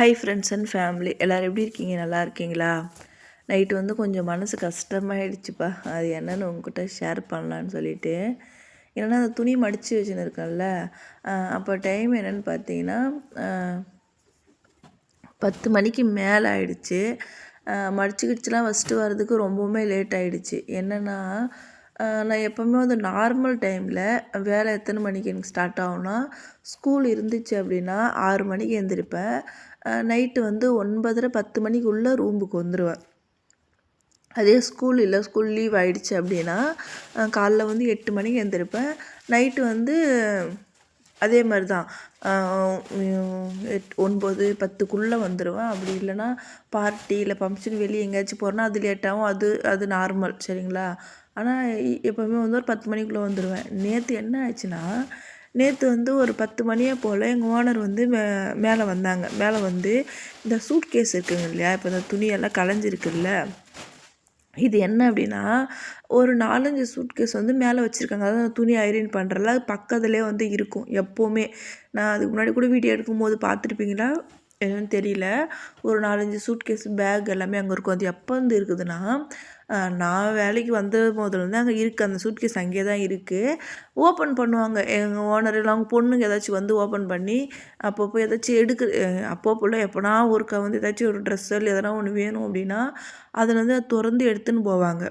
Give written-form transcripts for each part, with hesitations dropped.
Hi friends and family எல்லோரும் எப்படி இருக்கீங்க? நல்லா இருக்கீங்களா? நைட்டு வந்து கொஞ்சம் மனசு கஷ்டமாயிடுச்சுப்பா. அது என்னென்னு உங்ககிட்ட ஷேர் பண்ணலான்னு சொல்லிட்டு. ஏன்னா அந்த துணி மடித்து வச்சுன்னு இருக்கேன்ல, அப்போ டைம் என்னென்னு பார்த்தீங்கன்னா 10 மணிக்கு மேலே ஆயிடுச்சு. மடிச்சு கிடிச்சுலாம் ஃபஸ்ட்டு வர்றதுக்கு ரொம்பவுமே லேட் ஆகிடுச்சு. என்னென்னா நான் எப்போவுமே வந்து நார்மல் டைமில் வேலை எத்தனை மணிக்கு எனக்கு ஸ்டார்ட் ஆகும்னா, ஸ்கூல் இருந்துச்சு அப்படின்னா 6 மணிக்கு எழுந்திரிப்பேன். நைட்டு வந்து 9:30 10 மணிக்குள்ளே ரூமுக்கு வந்துடுவேன். அதே ஸ்கூல் இல்லை, ஸ்கூல் லீவ் ஆகிடுச்சு அப்படின்னா காலைல வந்து 8 மணிக்கு எழுந்திரிப்பேன். நைட்டு வந்து அதே மாதிரி தான் 9 10க்குள்ளே வந்துடுவேன். அப்படி இல்லைன்னா பார்ட்டி இல்லை ஃபங்க்ஷன் வெளியே எங்கேயாச்சும் போகிறேன்னா அது லேட்டாகும். அது நார்மல், சரிங்களா? ஆனால் எப்போவுமே வந்து ஒரு 10 மணிக்குள்ளே வந்துடுவேன். நேற்று என்ன ஆச்சுன்னா, நேற்று வந்து ஒரு 10 மணியே போல் எங்கள் ஓனர் வந்து மேலே வந்தாங்க. மேலே வந்து இந்த சூட் கேஸ் இருக்குங்க இல்லையா, இப்போ இந்த துணியெல்லாம் கலைஞ்சிருக்குல்ல, இது என்ன அப்படின்னா ஒரு 4-5 சூட் கேஸ் வந்து மேலே வச்சுருக்காங்க. அதாவது துணி ஐரன் பண்ணுறல அது பக்கத்துலேயே வந்து இருக்கும் எப்போவுமே. நான் அதுக்கு முன்னாடி கூட வீடியோ எடுக்கும்போது பார்த்துருப்பீங்களா என்னன்னு தெரியல. ஒரு 4-5 சூட் கேஸ் பேக் எல்லாமே அங்கே இருக்கும். அது எப்போ வந்து இருக்குதுன்னா, நான் வேலைக்கு வந்த முதல்லேருந்து அங்கே இருக்குது. அந்த சூட் கேஸ் அங்கேயே தான் இருக்குது. ஓப்பன் பண்ணுவாங்க எங்கள் ஓனர் இல்லை அவங்க பொண்ணுங்க ஏதாச்சும் வந்து ஓப்பன் பண்ணி அப்பப்போ ஏதாச்சும் அப்பப்போல எப்போனா ஒருக்கா வந்து ஏதாச்சும் ஒரு ட்ரெஸ்ஸோ இல்லை எதனா ஒன்று வேணும் அப்படின்னா அதில் வந்து திறந்து எடுத்துன்னு போவாங்க.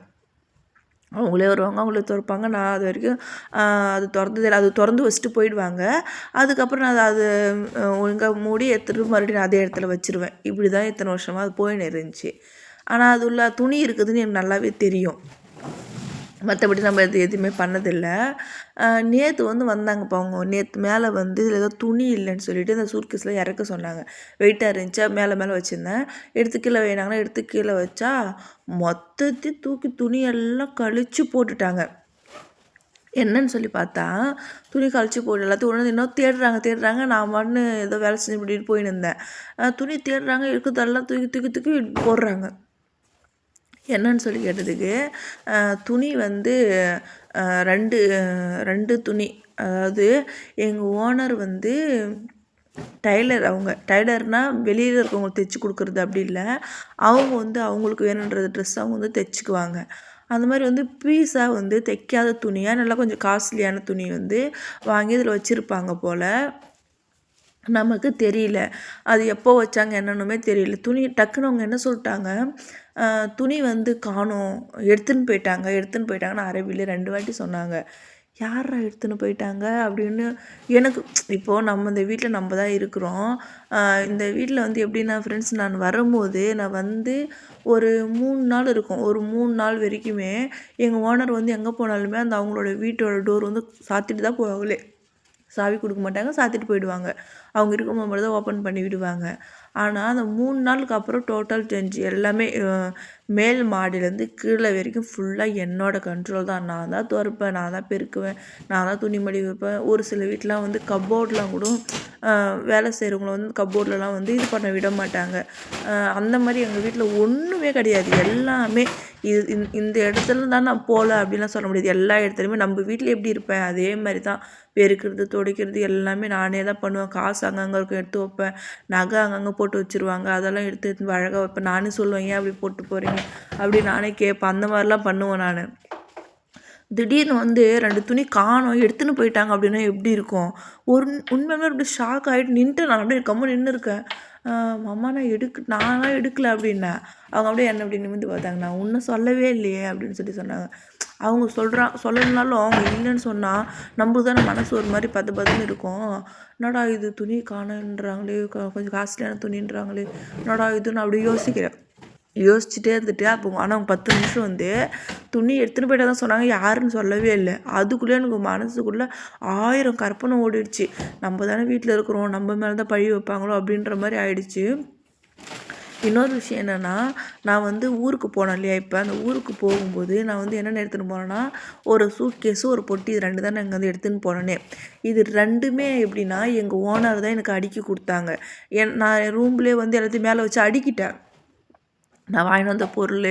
அவங்களே வருவாங்க, அவங்களே திறப்பாங்க. நான் அது வரைக்கும் அது திறந்ததில்ல. அது திறந்து வச்சுட்டு போயிடுவாங்க. அதுக்கப்புறம் நான் அது ஒழுங்காக மூடி எடுத்துகிட்டு மறுபடியும் அதே இடத்துல வச்சுருவேன். இப்படி தான் இத்தனை வருஷமாக அது போயின்னு இருந்துச்சு. ஆனால் அது உள்ள துணி இருக்குதுன்னு எனக்கு நல்லாவே தெரியும். மற்றபடி நம்ம எதுவுமே பண்ணதில்லை. நேற்று வந்து வந்தாங்கப்பா அவங்க. நேற்று மேலே வந்து இதில் ஏதோ துணி இல்லைன்னு சொல்லிவிட்டு அந்த சூட்கேஸில் இறக்க சொன்னாங்க. வெயிட்டாக இருந்துச்சா மேலே மேலே வச்சுருந்தேன். எடுத்து கீழே வேணாங்கன்னா எடுத்து கீழே வச்சா மொத்தத்தையும் தூக்கி துணியெல்லாம் கழித்து போட்டுட்டாங்க. என்னன்னு சொல்லி பார்த்தா துணி கழிச்சு போட்டு எல்லாத்தையும் ஒன்று இன்னும் தேடுறாங்க. நான் மண்ணு ஏதோ வேலை செஞ்சு இப்படின்னு போயின்னு இருந்தேன். துணி தேடுறாங்க, இருக்குதெல்லாம் தூக்கி தூக்கி தூக்கி போடுறாங்க. என்னன்னு சொல்லி கேட்டதுக்கு துணி வந்து 2 துணி. அதாவது எங்கள் ஓனர் வந்து டைலர். அவங்க டைலர்னால் வெளியில் இருக்கவங்களுக்கு தைச்சி கொடுக்குறது அப்படி இல்லை. அவங்க வந்து அவங்களுக்கு வேணுன்றது ட்ரெஸ் அவங்க வந்து தைச்சிக்குவாங்க. அந்த மாதிரி வந்து பீஸாக வந்து தைக்காத துணியாக நல்லா கொஞ்சம் காஸ்ட்லியான துணி வந்து வாங்கி இதில் வச்சுருப்பாங்க போல். நமக்கு தெரியல அது எப்போ வச்சாங்க என்னன்னுமே தெரியல. துணி டக்குன்னு அவங்க என்ன சொல்லிட்டாங்க, துணி வந்து காணோம், எடுத்துன்னு போயிட்டாங்கன்னு அரபியில் 2 வாட்டி சொன்னாங்க. யாரா எடுத்துன்னு போயிட்டாங்க அப்படின்னு எனக்கு. இப்போது நம்ம இந்த வீட்டில் நம்ம தான் இருக்கிறோம். இந்த வீட்டில் வந்து எப்படின்னா ஃப்ரெண்ட்ஸ், நான் வரும்போது நான் வந்து ஒரு 3 நாள் இருக்கும். ஒரு 3 நாள் வரைக்குமே எங்கள் ஓனர் வந்து எங்கே போனாலுமே அந்த அவங்களோட வீட்டோட டோர் வந்து சாத்திட்டு தான் போவாங்களே. சாவி கொடுக்க மாட்டாங்க, சாத்திட்டு போயிடுவாங்க. அவங்க இருக்கும்போது மட்டும் தான் ஓப்பன் பண்ணி விடுவாங்க. ஆனால் அந்த 3 நாளுக்கு அப்புறம் டோட்டல் சேஞ்ச். எல்லாமே மேல் மாடிலேருந்து கீழே வரைக்கும் ஃபுல்லாக என்னோடய கண்ட்ரோல் தான். நான் தான் துடைப்பேன், நான் தான் பெருக்குவேன், நான் தான் துணி மடி வைப்பேன். ஒரு சில வீட்டிலாம் வந்து கப்போர்ட்லாம் கூட வேலை செய்கிறவங்கள வந்து கப்போர்ட்லலாம் வந்து இது பண்ண விட மாட்டாங்க. அந்த மாதிரி எங்கள் வீட்டில் ஒன்றுமே கிடையாது. எல்லாமே இந்த இடத்துல தான் நான் போகல அப்படின்லாம் சொல்ல முடியாது. எல்லா இடத்துலையுமே நம்ம வீட்டில் எப்படி இருப்பேன் அதே மாதிரி தான். பெருக்கிறது, துடைக்கிறது எல்லாமே நானே தான் பண்ணுவேன். காசு அங்கங்கே இருக்கும் எடுத்து வைப்பேன். நகை அங்கங்கே போட்டு வச்சுருவாங்க, அதெல்லாம் எடுத்து அழகாக வைப்பேன். நானே சொல்லுவேன், ஏன் அப்படி போட்டு போகிறீங்க அப்படி நானே கேட்பேன். அந்த மாதிரிலாம் பண்ணுவேன் நான். திடீர்னு வந்து 2 துணி காணோம், எடுத்துன்னு போயிட்டாங்க அப்படின்னா எப்படி இருக்கும்? உண்மையுமே அப்படியே ஷாக் ஆகிட்டு நின்றுட்டு நான் அப்படியே கம்முன்னு நின்று இருக்கேன். அம்மா நான்லாம் எடுக்கல அப்படின்னேன். அவங்க அப்படியே என்னை அப்படி நிமிர்ந்து பார்த்தாங்க. நான் ஒன்றும் சொல்லவே இல்லையே அப்படின்னு சொன்னாங்க. அவங்க சொல்லலைனாலும் அவங்க இல்லைன்னு சொன்னால் நம்மளுக்கு தானே மனசு ஒரு மாதிரி பதன்னு இருக்கும். என்னடா இது துணி காணோன்றாங்களே, கொஞ்சம் காஸ்ட்லியான துணின்றாங்களே, என்னடா இதுன்னு அப்படியே யோசிச்சுட்டே இருந்துட்டு அப்போ. ஆனால் அவங்க 10 நிமிஷம் வந்து துணி எடுத்துன்னு போய்ட்டு தான் சொன்னாங்க, யாருன்னு சொல்லவே இல்லை. அதுக்குள்ளே எனக்கு மனசுக்குள்ளே 1000 கற்பனை ஓடிடுச்சு. நம்ம தானே வீட்டில் இருக்கிறோம், நம்ம மேலே தான் பழி வைப்பாங்களோ அப்படின்ற மாதிரி ஆயிடுச்சு. இன்னொரு விஷயம் என்னென்னா, நான் வந்து ஊருக்கு போனேன் இல்லையா, இப்போ அந்த ஊருக்கு போகும்போது நான் வந்து என்னென்ன எடுத்துகிட்டு போனேன்னா, ஒரு சூட்கேஸு ஒரு பொட்டி, இது 2 தான் நான் இங்கே வந்து எடுத்துன்னு போனேனே. இது 2மே எப்படின்னா எங்கள் ஓனர் தான் எனக்கு அடுக்கி கொடுத்தாங்க. நான் ரூம்லேயே வந்து எல்லாத்தையும் மேலே வச்சு அடுக்கிட்டேன். நான் வாங்கிட்டு வந்த பொருள்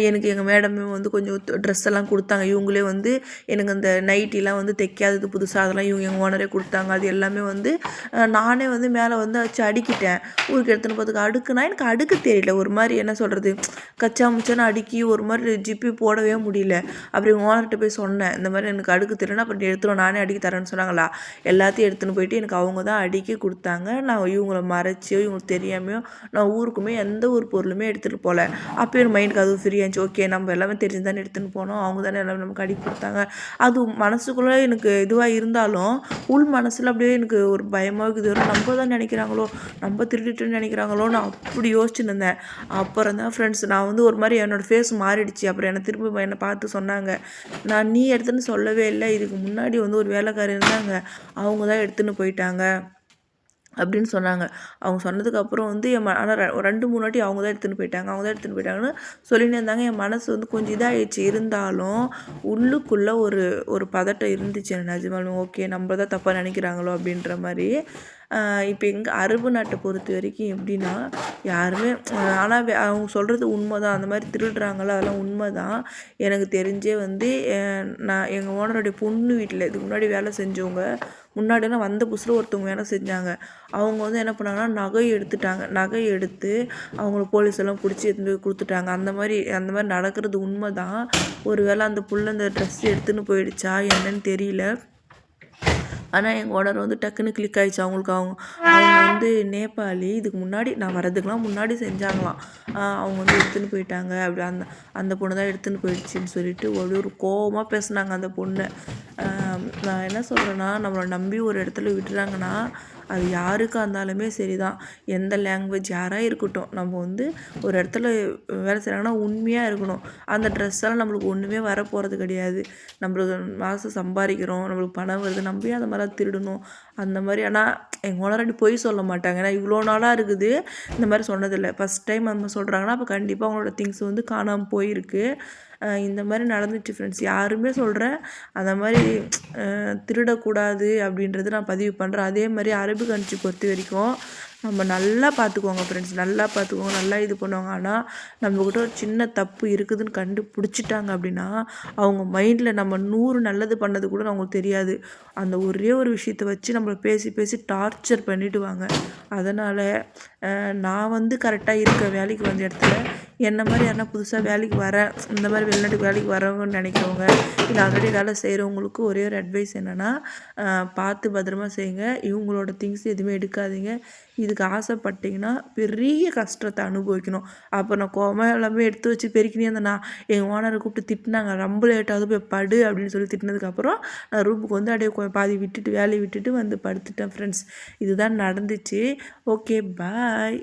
எனக்கு எங்கள் மேடமே வந்து கொஞ்சம் ட்ரெஸ் எல்லாம் கொடுத்தாங்க. இவங்களே வந்து எனக்கு அந்த நைட்டிலாம் வந்து தைக்காதது புதுசாக அதெல்லாம் இவங்க எங்கள் ஓனரே கொடுத்தாங்க. அது எல்லாமே வந்து நானே வந்து மேலே வந்து வச்சு அடுக்கிட்டேன். ஊருக்கு எடுத்துன்னு போகிறதுக்கு அடுக்குனா எனக்கு அடுக்க தெரியல. ஒரு மாதிரி என்ன சொல்கிறது, கச்சா முச்சான்னு அடுக்கி ஒரு மாதிரி ஜிப்பி போடவே முடியல. அப்புறம் எங்கள் ஓனர்கிட்ட போய் சொன்னேன், இந்த மாதிரி எனக்கு அடுக்க தெரியலன்னா அப்புறம் எடுத்துடும் நானே அடுக்கி தரேன்னு சொன்னாங்களா. எல்லாத்தையும் எடுத்துன்னு போயிட்டு எனக்கு அவங்க தான் அடுக்கி கொடுத்தாங்க. நான் இவங்கள மறைச்சியோ இவங்களுக்கு தெரியாமையோ நான் ஊருக்குமே எந்த ஒரு பொருளுமே எடுத்துகிட்டு போகல. அப்போ என் மைண்டுக்கு அதுவும் ஃப்ரீ ஆச்சு. ஓகே, நம்ம எல்லாமே தெரிஞ்சு தானே எடுத்துன்னு போனோம், அவங்க தானே எல்லாமே நமக்கு அடிக்க கொடுத்தாங்க. அது மனசுக்குள்ளே எனக்கு இதுவாக இருந்தாலும் உள் மனசில் அப்படியே எனக்கு ஒரு பயமாக இருக்குது. நம்ம தான் நினைக்கிறாங்களோ, நம்ம திருடிட்டுன்னு நினைக்கிறாங்களோ, நான் அப்படி யோசிச்சுன்னு இருந்தேன். அப்புறம் தான் ஃப்ரெண்ட்ஸ் நான் வந்து ஒரு மாதிரி என்னோடய ஃபேஸ் மாறிடுச்சு. அப்புறம் என்னை திரும்ப என்னை பார்த்து சொன்னாங்க, நீ எடுத்துன்னு சொல்லவே இல்லை, இதுக்கு முன்னாடி வந்து ஒரு வேலைக்காரர் இருந்தாங்க, அவங்க தான் எடுத்துன்னு போயிட்டாங்க அப்படின்னு சொன்னாங்க. அவங்க சொன்னதுக்கப்புறம் வந்து ஆனால் 2, 3 வாட்டி அவங்க தான் எடுத்துன்னு போயிட்டாங்கன்னு சொல்லின்னு இருந்தாங்க. என் மனசு வந்து கொஞ்சம் இதாகிடுச்சு. இருந்தாலும் உள்ளுக்குள்ளே ஒரு பதட்டம் இருந்துச்சு எனக்கு நிஜமாலுமே. ஓகே, நம்ம தான் தப்பாக நினைக்கிறாங்களோ அப்படின்ற மாதிரி. இப்போ எங்கள் அரபு நாட்டை பொறுத்த வரைக்கும் எப்படின்னா, யாருமே ஆனால் அவங்க சொல்கிறது உண்மை தான். அந்த மாதிரி திருடுறாங்களோ அதெல்லாம் உண்மை தான். எனக்கு தெரிஞ்சே வந்து நான் எங்கள் ஓனருடைய பொண்ணு வீட்டில் இதுக்கு முன்னாடி வேலை செஞ்சவங்க, முன்னாடியெல்லாம் வந்த புதுசில் ஒருத்தவங்க வேலை செஞ்சாங்க. அவங்க வந்து என்ன பண்ணாங்கன்னா, நகை எடுத்துட்டாங்க. நகை எடுத்து அவங்கள போலீஸ் எல்லாம் பிடிச்சி எடுத்துன்னு போய் கொடுத்துட்டாங்க. அந்த மாதிரி நடக்கிறது உண்மை தான். ஒரு வேளை அந்த புள்ள அந்த ட்ரெஸ் எடுத்துன்னு போயிடுச்சா என்னன்னு தெரியல. ஆனால் எங்கள் ஓனர் வந்து டக்குன்னு கிளிக் ஆகிடுச்சு அவங்களுக்கு. அவங்க வந்து நேபாளி. இதுக்கு முன்னாடி நான் வரதுக்கெலாம் முன்னாடி செஞ்சாங்களாம். அவங்க வந்து எடுத்துன்னு போயிட்டாங்க. அப்படி அந்த பொண்ணு தான் எடுத்துன்னு போயிடுச்சின்னு சொல்லிட்டு ஒரு கோவமாக பேசுனாங்க அந்த பொண்ணை. நான் என்ன சொல்கிறேன்னா, நம்மளை நம்பி ஒரு இடத்துல விட்டுறாங்கன்னா அது யாருக்காக இருந்தாலுமே சரி தான். எந்த லாங்குவேஜ் யாராக இருக்கட்டும், நம்ம வந்து ஒரு இடத்துல வேலை செய்கிறாங்கன்னா உண்மையாக இருக்கணும். அந்த ட்ரெஸ்ஸெல்லாம் நம்மளுக்கு ஒன்றுமே வரப்போகிறது கிடையாது. நம்மளுக்கு மாதம் சம்பாதிக்கிறோம், நம்மளுக்கு பணம் வருது, நம்ம அந்த மாதிரிலாம் திருடணும் அந்த மாதிரி. ஆனால் எங்கள் ஓனராண்டி பொய் சொல்ல மாட்டாங்க. ஏன்னா இவ்வளோ நாளாக இருக்குது இந்த மாதிரி சொன்னதில்லை. ஃபஸ்ட் டைம் நம்ம சொல்கிறாங்கன்னா அப்போ கண்டிப்பாக அவங்களோட திங்ஸ் வந்து காணாமல் போயிருக்கு. இந்த மாதிரி நடந்துச்சு ஃப்ரெண்ட்ஸ். யாருமே சொல்கிறேன் அந்த மாதிரி திருடக்கூடாது அப்படின்றது நான் பதிவு பண்ணுறேன். அதே மாதிரி அரபு கண்ட்ரி பொறுத்த வரைக்கும் நம்ம நல்லா பார்த்துக்குவாங்க ஃப்ரெண்ட்ஸ், நல்லா பார்த்துக்குவாங்க, நல்லா இது பண்ணுவாங்க. ஆனால் நம்மக்கிட்ட ஒரு சின்ன தப்பு இருக்குதுன்னு கண்டுபிடிச்சிட்டாங்க அப்படின்னா அவங்க மைண்டில் நம்ம 100 நல்லது பண்ணது கூட அவங்களுக்கு தெரியாது. அந்த ஒரே ஒரு விஷயத்தை வச்சு நம்மளை பேசி பேசி டார்ச்சர் பண்ணிவிடுவாங்க. அதனால் நான் வந்து கரெக்டாக இருக்க வேலைக்கு வந்த இடத்துல என்ன மாதிரி யாருன்னா புதுசாக வேலைக்கு வரேன், இந்த மாதிரி வெளிநாட்டுக்கு வேலைக்கு வரவங்கன்னு நினைக்கிறவங்க, இல்லை ஆல்ரெடி வேலை செய்கிறவங்களுக்கு ஒரே ஒரு அட்வைஸ் என்னென்னா, பார்த்து பத்திரமா செய்யுங்க. இவங்களோட திங்ஸ் எதுவுமே எடுக்காதீங்க. இதுக்கு ஆசைப்பட்டிங்கன்னா பெரிய கஷ்டத்தை அனுபவிக்கணும். அப்போ நான் கோவமாக எல்லாமே எடுத்து வச்சு பெருக்கினே இருந்தேன்னா எங்கள் ஓனரை கூப்பிட்டு திட்டினாங்க. ரொம்ப லேட்டாவது போய் படு அப்படின்னு சொல்லி திட்டினதுக்கப்புறம் நான் ரூமுக்கு வந்து அப்படியே பாதி விட்டுட்டு வேலையை விட்டுட்டு வந்து படுத்துட்டேன் ஃப்ரெண்ட்ஸ். இதுதான் நடந்துச்சு. ஓகே, பாய்.